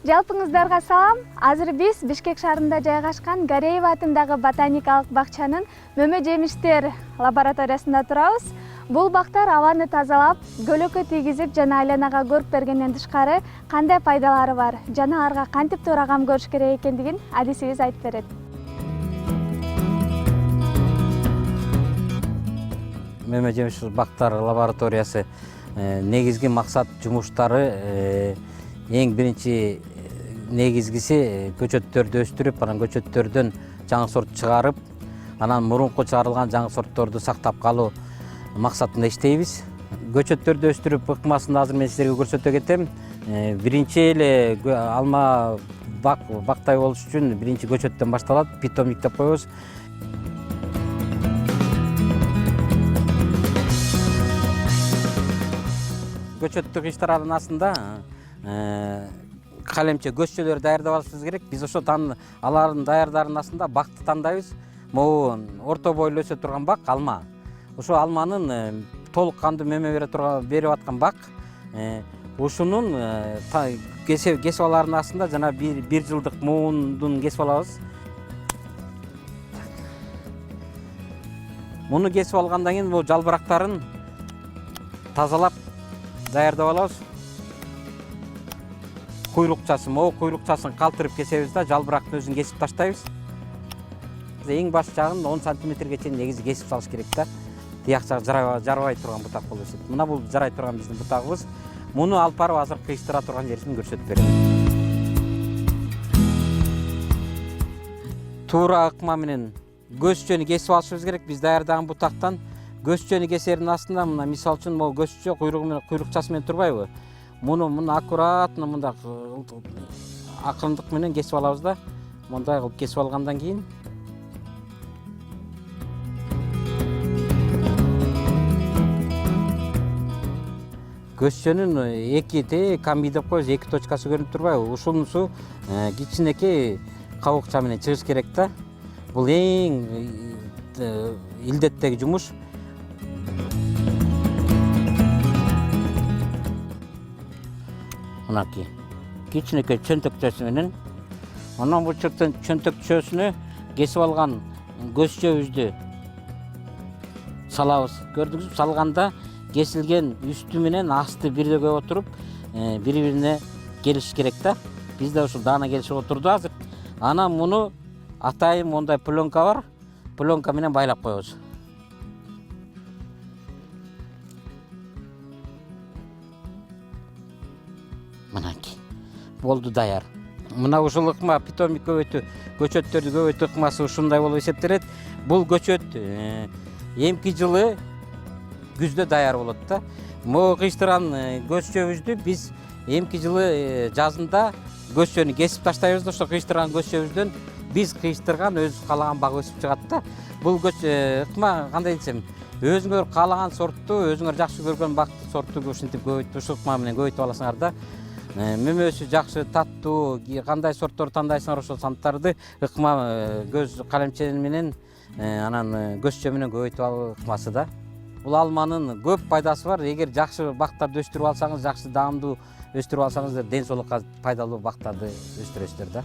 Жалпыңыздарга салам. Азыр биз Бишкек шаарында жайгашкан Гареева атындагы ботаникалык бакчанын мөмө жемиштер лабораториясында турабыз. Бул бактар абаны тазалап, көлөкө тийгизип жана айланага көрүп бергенден тышкары кандай пайдалары бар жана аларга кантип туура кам көрүш керек экендигин адисибиз айтып берет. Мөмө жемиш бактар лабораториясы негизги максат жумуштары эң биринчи негизгиси көчөттөрдү өстүрүп, анан көчөттөрдөн жаңы сорт чыгарып, анан мурунку чыгарылган жаңы сортторду сактап калуу максатында иштейбиз. Көчөттөрдү өстүрүп ыкмасын азыр мен силерге көрсөтө кетем. Биринчи эле алма бактай болуш үчүн биринчи көчөттөн башталат, питомник деп коебуз. Көчөттү кыйштырардын астында калемче көзчөлөр даярдап алышыбыз керек. Биз ошо алардын даярдарынын астында бакты тандайбыз. Могу орто бойлуу өсө турган бак алма. Ошо алманын толук кандуу мөмө берип аткан бак. Ушунун кесип алардын астында жана бир жылдык муундун кесип алабыз. Муну кесип алгандан кийин бул жалбырактарын тазалап даярдап алабыз. Куйрукчасын калтырып кесебиз да, жалбырактын өзүн кесип таштайбыз. Эң баш жагын 10 сантиметрге чейин негизи кесип салыш керек да. Тияк жагы жарабай турган бутак болуп эсептейт. Мына бул жарай турган биздин бутагыбыз. Муну алып барып азыр кыйштыра турган жерин көрсөтүп берем. Туура ыкма менен көзчөнү кесип алышыбыз керек. Биз даярдаган бутактан көзчөнү кесердин астында мына мисал үчүн могу көзчө куйрукчасы менен турбайбы? Муну аккуратно мындай акырындык менен кесип алабыз да. Мындай кылып кесип алгандан кийин көзчөнүн эки камби деп коебуз, эки точкасы көрүнүп турбайбы? Ушунусу кичинекей кабыкча менен чыгыш керек да. Бул эң илдеттеги жумуш. Мынакей кичинекей чөнтөкчөсү менен анан бул чөнтөкчөсүнө кесип алган көзчөбүздү салабыз. Көрдүңүзбү? Салганда кесилген үстү менен асты бирдей отуруп, бири-бирине келиш керек да. Бизде ушул даана келишип отурду азыр. Анан муну атайын мондай пленка бар. Пленка менен байлап коебуз. Мынакей болду даяр. Мына ушул ыкма питомник көчөттөрдү көбөйтүү ыкмасы ушундай болуп эсептелет. Бул көчөт эмки жылы күздө даяр болот да. Могу кыйштырган көзчөбүздү биз эмки жылы жазында көзчөнү кесип таштайбыз да, ошо кыйштырган көзчөбүздөн биз кыйштырган өзүбүз каалаган бак өсүп чыгат да. Бул ыкма кандай десем, өзүңөр каалаган сортту, өзүңөр жакшы көргөн бакты сортту ушинтип көбөйтүп, ушул ыкма менен көбөйтүп аласыңар да. Мөмөсү жакшы, таттуу, кандай сорттор тандайсыңар ошол санттарды ыкма көз калемче менен анан көзчө менен көбөйтүп алуу ыкмасы да. Бул алманын көп пайдасы бар. Эгер жакшы бактарды өстүрүп алсаңыз, жакшы даамдуу өстүрүп алсаңыз, ден соолукка пайдалуу бактарды өстүрөсүздөр да.